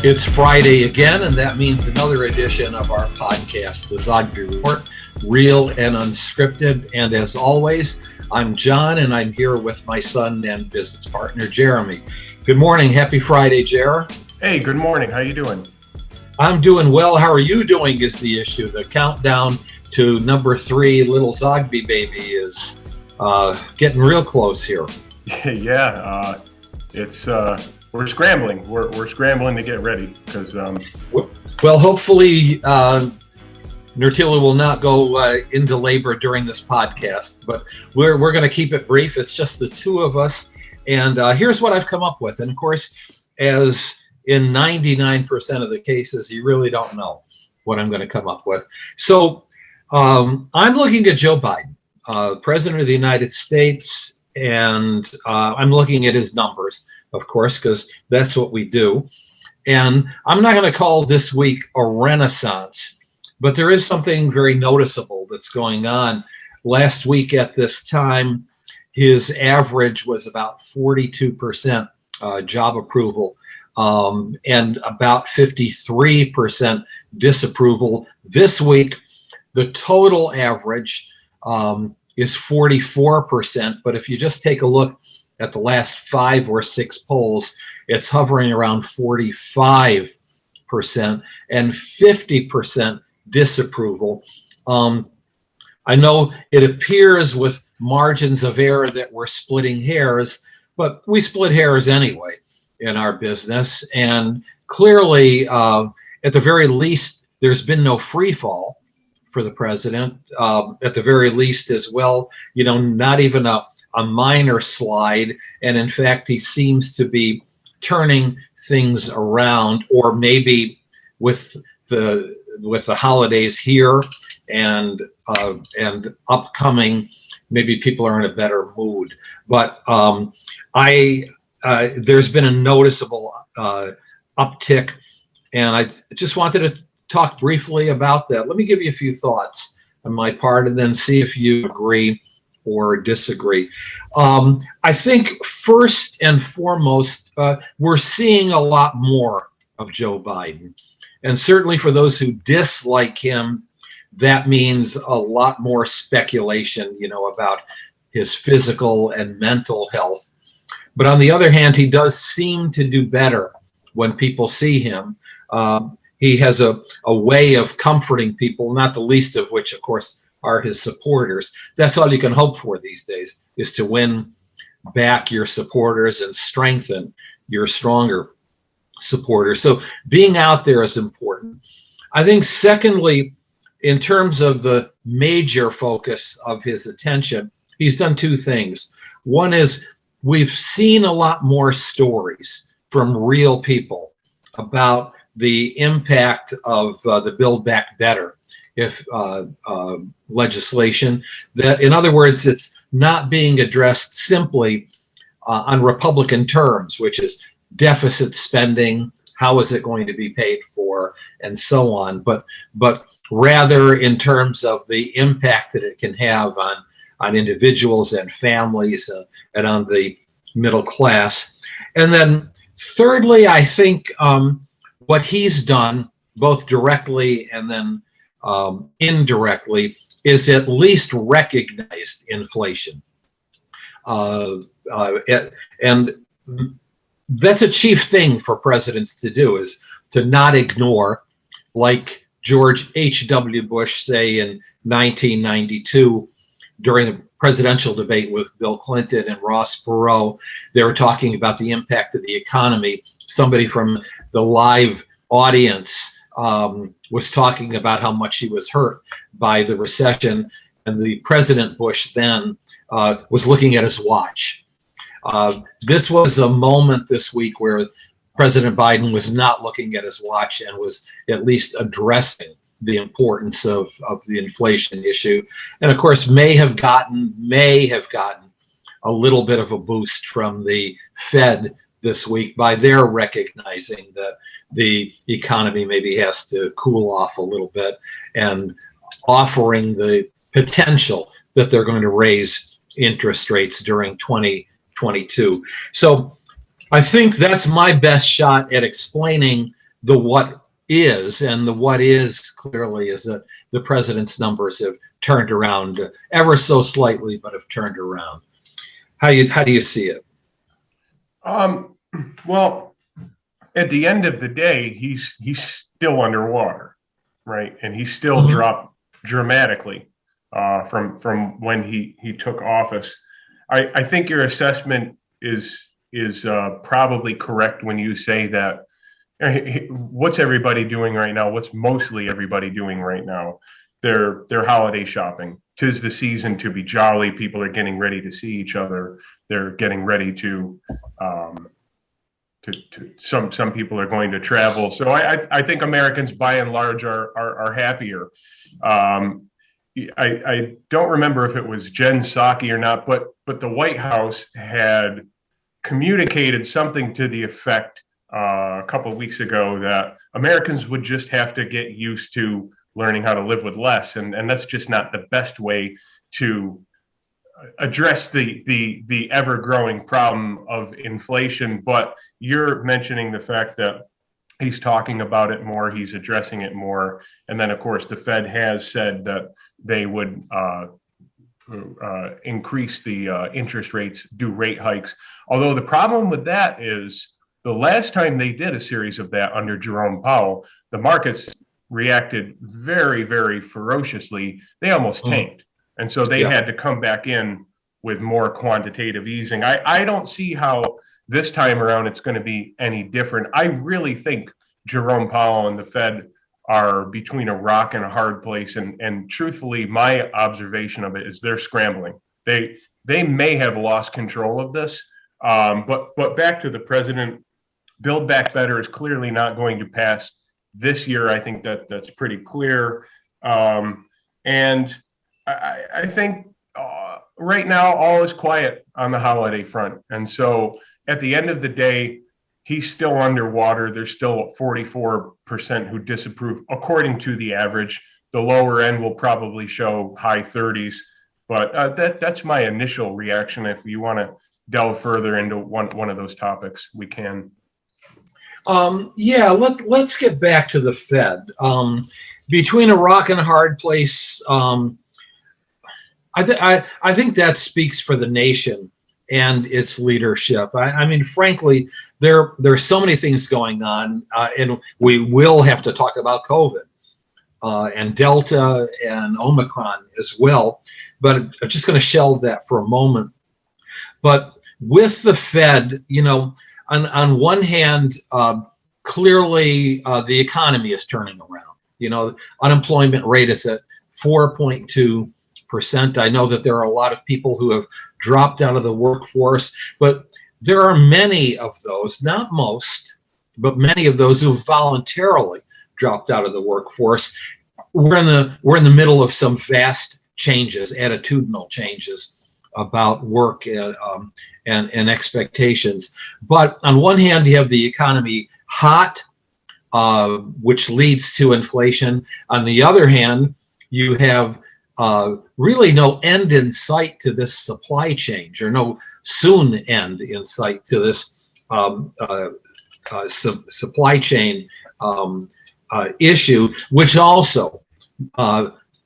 It's Friday again, and that means another edition of our podcast, the Zogby Report, real and unscripted. And as always, I'm John, and I'm here with my son and business partner, Jeremy. Good morning. Happy Friday, Jer. Hey, good morning. How you doing? I'm doing well. How are you doing is the issue. The countdown to number 3, little Zogby baby, is getting real close here. Yeah, it's we're scrambling. We're scrambling to get ready because well, hopefully Nurtila will not go into labor during this podcast, but we're going to keep it brief. It's just the two of us, and here's what I've come up with. And of course, as in 99% of the cases, you really don't know what I'm going to come up with. So I'm looking at Joe Biden, President of the United States, and I'm looking at his numbers, of course, because that's what we do. And I'm not going to call this week a renaissance, but there is something very noticeable that's going on. Last week at this time, his average was about 42% job approval and about 53% disapproval. This week, the total average is 44%, but if you just take a look at the last 5 or 6 polls, it's hovering around 45% and 50% disapproval. I know it appears with margins of error that we're splitting hairs, but we split hairs anyway in our business. And clearly, at the very least, there's been no free fall for the president. At the very least as well, not even a minor slide. And in fact, he seems to be turning things around, or maybe with the holidays here and upcoming, maybe people are in a better mood. But there's been a noticeable uptick, and I just wanted to talk briefly about that. Let me give you a few thoughts on my part and then see if you agree or disagree. I think first and foremost, we're seeing a lot more of Joe Biden. And certainly for those who dislike him, that means a lot more speculation, about his physical and mental health. But on the other hand, he does seem to do better when people see him. He has a way of comforting people, not the least of which, of course, are his supporters. That's all you can hope for these days, is to win back your supporters and strengthen your stronger supporters. So being out there is important. I think secondly, in terms of the major focus of his attention, he's done 2 things. One is we've seen a lot more stories from real people about the impact of the Build Back Better legislation. That, in other words, it's not being addressed simply on Republican terms, which is deficit spending, how is it going to be paid for, and so on, but rather in terms of the impact that it can have on individuals and families and on the middle class. And then thirdly, I think what he's done, both directly and then indirectly, is at least recognized inflation. And that's a chief thing for presidents to do, is to not ignore, like George H.W. Bush, say in 1992, during the presidential debate with Bill Clinton and Ross Perot. They were talking about the impact of the economy. Somebody from the live audience was talking about how much he was hurt by the recession, and the President Bush then was looking at his watch. This was a moment this week where President Biden was not looking at his watch and was at least addressing the importance of the inflation issue. And of course, may have gotten a little bit of a boost from the Fed this week by their recognizing that the economy maybe has to cool off a little bit and offering the potential that they're going to raise interest rates during 2022. So I think that's my best shot at explaining the what is, and the what is clearly is that the president's numbers have turned around ever so slightly, but have turned around. How do you see it? Well, at the end of the day, he's still underwater, right? And he's still dropped dramatically from when he took office. I think your assessment is probably correct when you say that. What's everybody doing right now? What's mostly everybody doing right now? They're holiday shopping. 'Tis the season to be jolly. People are getting ready to see each other. They're getting ready to some people are going to travel. So I think Americans by and large are happier. I don't remember if it was Jen Psaki or not, but the White House had communicated something to the effect a couple of weeks ago that Americans would just have to get used to learning how to live with less, and that's just not the best way to address the ever-growing problem of inflation. But you're mentioning the fact that he's talking about it more, he's addressing it more, and then of course the Fed has said that they would increase the interest rates, do rate hikes. Although the problem with that is the last time they did a series of that under Jerome Powell, the markets reacted very, very ferociously. They almost tanked. And so they had to come back in with more quantitative easing. I don't see how this time around it's going to be any different. I really think Jerome Powell and the Fed are between a rock and a hard place. And truthfully, my observation of it is they're scrambling. They may have lost control of this. But back to the president, Build Back Better is clearly not going to pass this year. I think that's pretty clear. And I think right now all is quiet on the holiday front. And so at the end of the day, he's still underwater. There's still 44% who disapprove, according to the average. The lower end will probably show high 30s. But that's my initial reaction. If you want to delve further into one of those topics, we can. Let's get back to the Fed. Between a rock and a hard place, I think that speaks for the nation and its leadership. I mean, frankly, there's so many things going on, and we will have to talk about COVID and Delta and Omicron as well. But I'm just going to shelve that for a moment. But with the Fed, on one hand, clearly the economy is turning around. Unemployment rate is at 4.2%. I know that there are a lot of people who have dropped out of the workforce, but there are many of those, not most, but many of those who voluntarily dropped out of the workforce. We're in the middle of some vast changes, attitudinal changes about work and expectations. But on one hand, you have the economy hot, which leads to inflation. On the other hand, you have really no end in sight to this supply change, or no soon end in sight to this supply chain issue, which also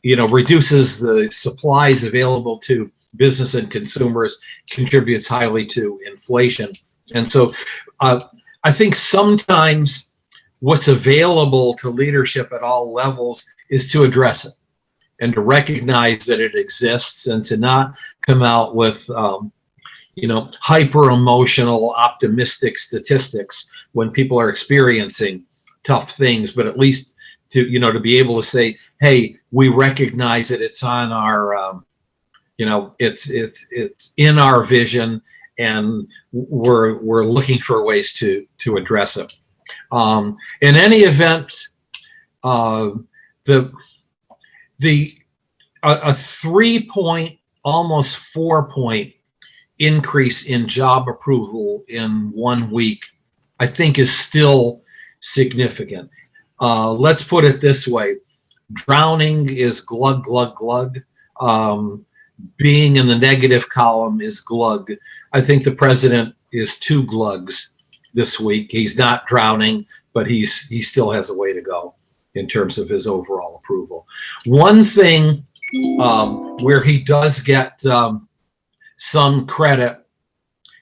reduces the supplies available to business and consumers, contributes highly to inflation. And so I think sometimes what's available to leadership at all levels is to address it and to recognize that it exists, and to not come out with hyper emotional, optimistic statistics when people are experiencing tough things, but at least to be able to say, hey, we recognize it, it's on our it's in our vision, and we're looking for ways to address it. In any event, a 3-point, almost 4-point increase in job approval in 1 week, I think, is still significant. Let's put it this way: drowning is glug, glug, glug. Being in the negative column is glug. I think the president is 2 glugs this week. He's not drowning, but he still has a way to go in terms of his overall approval. One thing where he does get some credit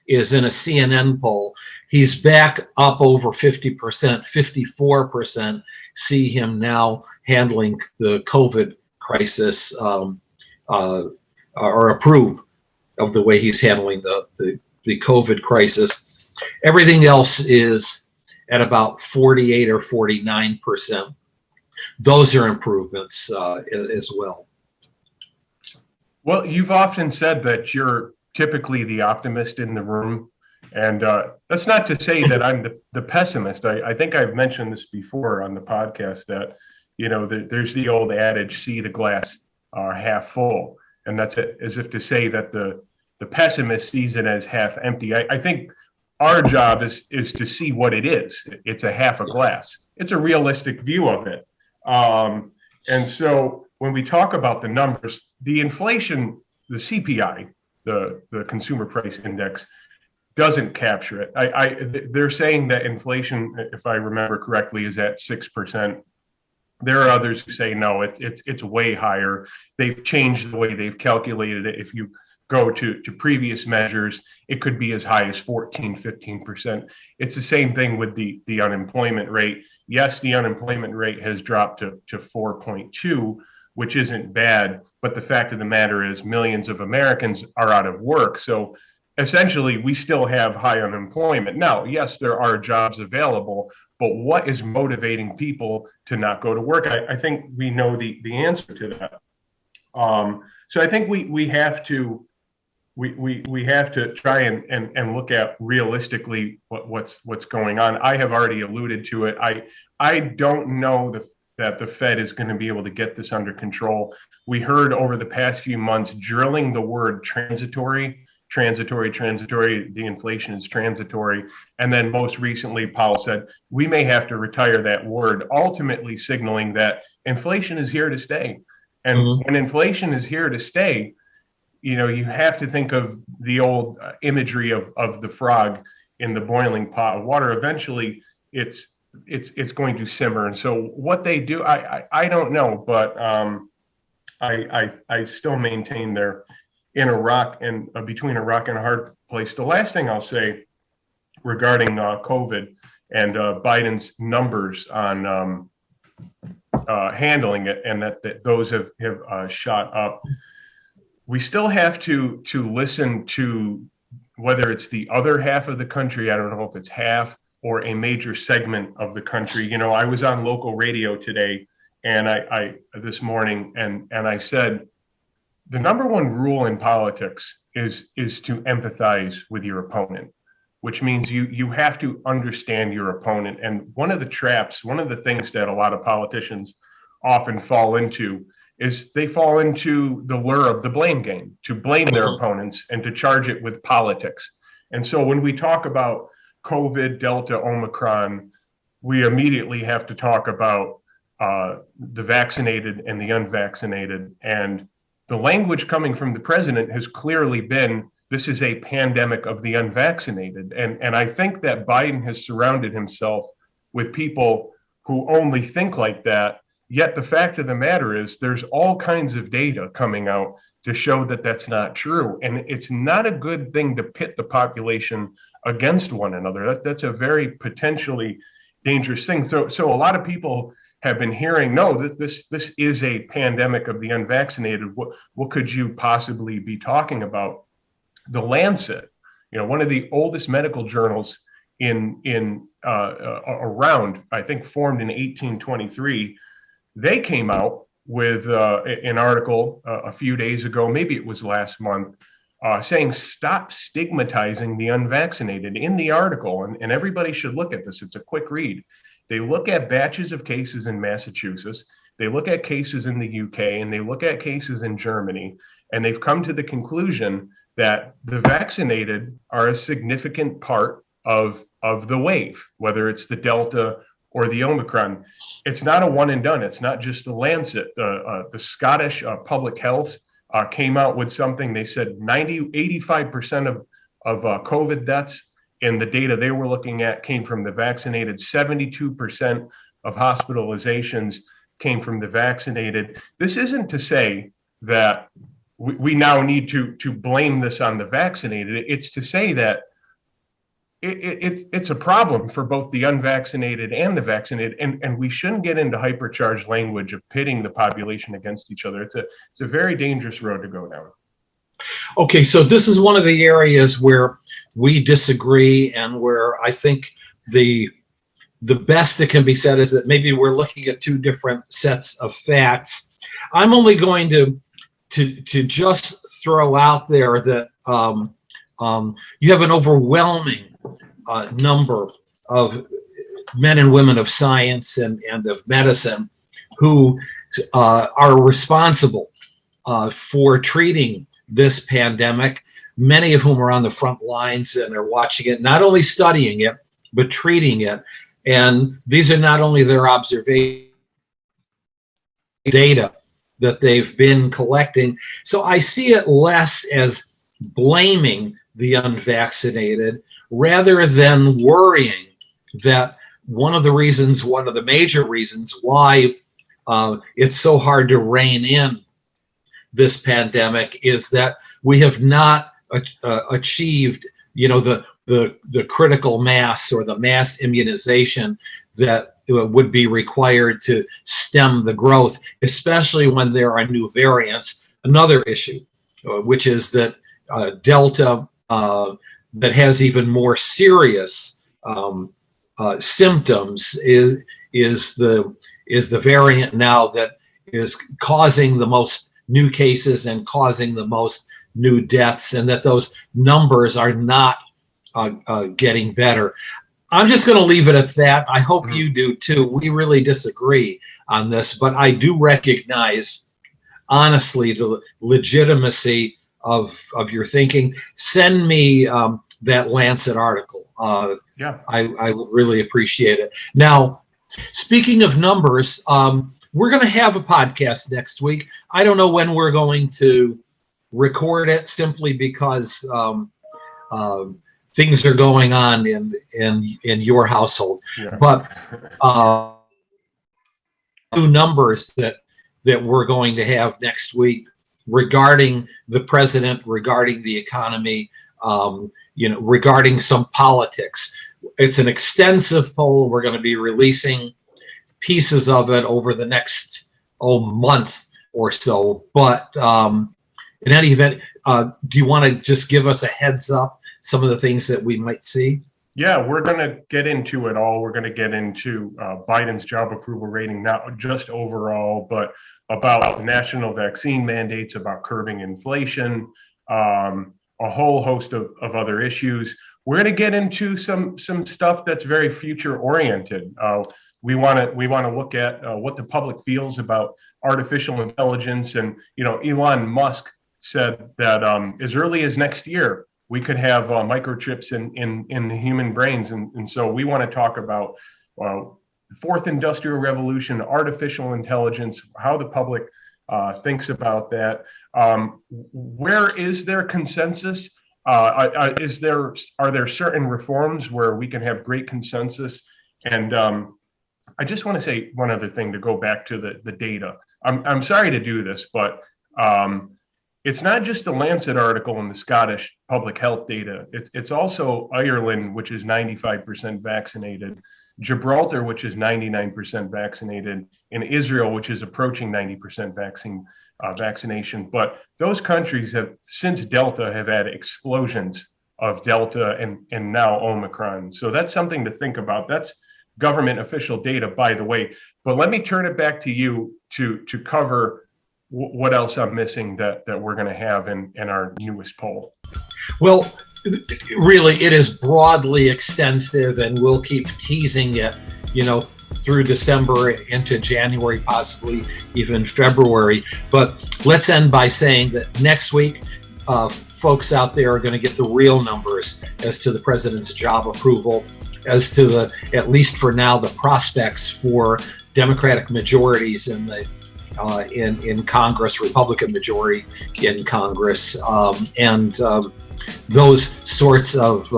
is in a CNN poll. He's back up over 50%, 54% see him now handling the COVID crisis or approve of the way he's handling the COVID crisis. Everything else is at about 48 or 49%. Those are improvements as well. Well, you've often said that you're typically the optimist in the room. And that's not to say that I'm the pessimist. I think I've mentioned this before on the podcast that, there's the old adage, see the glass half full. And that's as if to say that the pessimist sees it as half empty. I think our job is to see what it is. It's a half a glass. It's a realistic view of it. And so when we talk about the numbers, the inflation, the CPI, the consumer price index, doesn't capture it. They're saying that inflation, if I remember correctly, is at 6%. There are others who say no, it's way higher. They've changed the way they've calculated it. If you go to previous measures, it could be as high as 14, 15%. It's the same thing with the unemployment rate. Yes, the unemployment rate has dropped to 4.2, which isn't bad. But the fact of the matter is millions of Americans are out of work. So essentially, we still have high unemployment. Now, yes, there are jobs available, but what is motivating people to not go to work? I think we know the answer to that. So I think we have to try and look at realistically what's going on. I have already alluded to it. I don't know that the Fed is going to be able to get this under control. We heard over the past few months drilling the word transitory, the inflation is transitory. And then most recently, Powell said, we may have to retire that word, ultimately signaling that inflation is here to stay. And when inflation is here to stay, you have to think of the old imagery of the frog in the boiling pot of water. Eventually, it's going to simmer. And so what they do, I don't know, but I still maintain they're in a rock and between a rock and a hard place. The last thing I'll say regarding COVID and Biden's numbers on handling it, and that those have shot up. We still have to listen to whether it's the other half of the country. I don't know if it's half or a major segment of the country. I was on local radio today, and I this morning, and I said, the number one rule in politics is to empathize with your opponent, which means you have to understand your opponent. And one of the traps, one of the things that a lot of politicians often fall into is they fall into the lure of the blame game, to blame their opponents and to charge it with politics. And so when we talk about COVID, Delta, Omicron, we immediately have to talk about the vaccinated and the unvaccinated. And the language coming from the president has clearly been, this is a pandemic of the unvaccinated. And I think that Biden has surrounded himself with people who only think like that. Yet the fact of the matter is there's all kinds of data coming out to show that that's not true. And it's not a good thing to pit the population against one another. That's a very potentially dangerous thing. So a lot of people have been hearing, no, this is a pandemic of the unvaccinated. What could you possibly be talking about? The Lancet, one of the oldest medical journals around, I think formed in 1823, they came out with an article a few days ago, maybe it was last month, saying stop stigmatizing the unvaccinated. In the article, and everybody should look at this, it's a quick read. They look at batches of cases in Massachusetts, they look at cases in the UK, and they look at cases in Germany, and they've come to the conclusion that the vaccinated are a significant part of the wave, whether it's the Delta or the Omicron. It's not a one and done. It's not just the Lancet. The Scottish Public Health came out with something. They said 85% of COVID deaths and the data they were looking at came from the vaccinated. 72% of hospitalizations came from the vaccinated. This isn't to say that we now need to blame this on the vaccinated. It's to say that it's a problem for both the unvaccinated and the vaccinated, and we shouldn't get into hypercharged language of pitting the population against each other. It's a very dangerous road to go down. Okay, so this is one of the areas where we disagree, and where I think the best that can be said is that maybe we're looking at two different sets of facts. I'm only going to just throw out there that you have an overwhelming number of men and women of science and of medicine who are responsible for treating this pandemic, many of whom are on the front lines and are watching it, not only studying it, but treating it. And these are not only their observation data that they've been collecting. So I see it less as blaming the unvaccinated rather than worrying that one of the major reasons why it's so hard to rein in this pandemic is that we have not achieved, the critical mass or the mass immunization that would be required to stem the growth, especially when there are new variants. Another issue, which is that Delta, that has even more serious symptoms, is the variant now that is causing the most new cases and causing the most new deaths, and that those numbers are not getting better. I'm just going to leave it at that. I hope you do too. We really disagree on this, but I do recognize, honestly, the legitimacy of your thinking. Send me that Lancet article. Yeah, I would really appreciate it. Now, speaking of numbers, we're going to have a podcast next week. I don't know when we're going to record it, simply because things are going on in your household. Yeah. But new numbers that we're going to have next week regarding the president, regarding the economy, regarding some politics. It's an extensive poll. We're going to be releasing pieces of it over the next month or so. But in any event, do you want to just give us a heads up, some of the things that we might see? Yeah, we're going to get into it all. We're going to get into Biden's job approval rating, not just overall, but about the national vaccine mandates, about curbing inflation, a whole host of other issues. We're going to get into some stuff that's very future oriented. We want to look at what the public feels about artificial intelligence, and Elon Musk said that as early as next year we could have microchips in the human brains, and so we want to talk about the fourth industrial revolution, artificial intelligence, how the public thinks about that. Where is there consensus? Are there certain reforms where we can have great consensus? And I just want to say one other thing to go back to the data. I'm sorry to do this, but it's not just the Lancet article and the Scottish public health data. It's also Ireland, which is 95% vaccinated, Gibraltar, which is 99% vaccinated, and Israel, which is approaching 90% vaccination. But those countries have, since Delta, have had explosions of Delta and now Omicron. So that's something to think about. That's government official data, by the way. But let me turn it back to you to cover what else I'm missing that we're going to have in our newest poll. Well, really, it is broadly extensive, and we'll keep teasing it, through December into January, possibly even February. But let's end by saying that next week, folks out there are going to get the real numbers as to the president's job approval, as to at least for now, the prospects for Democratic majorities in Congress, Republican majority in Congress, and those sorts of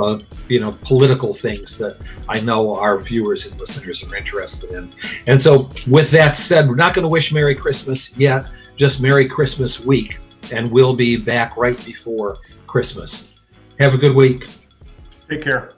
political things that I know our viewers and listeners are interested in. And so with that said, we're not going to wish Merry Christmas yet, just Merry Christmas week, and we'll be back right before Christmas. Have a good week. Take care.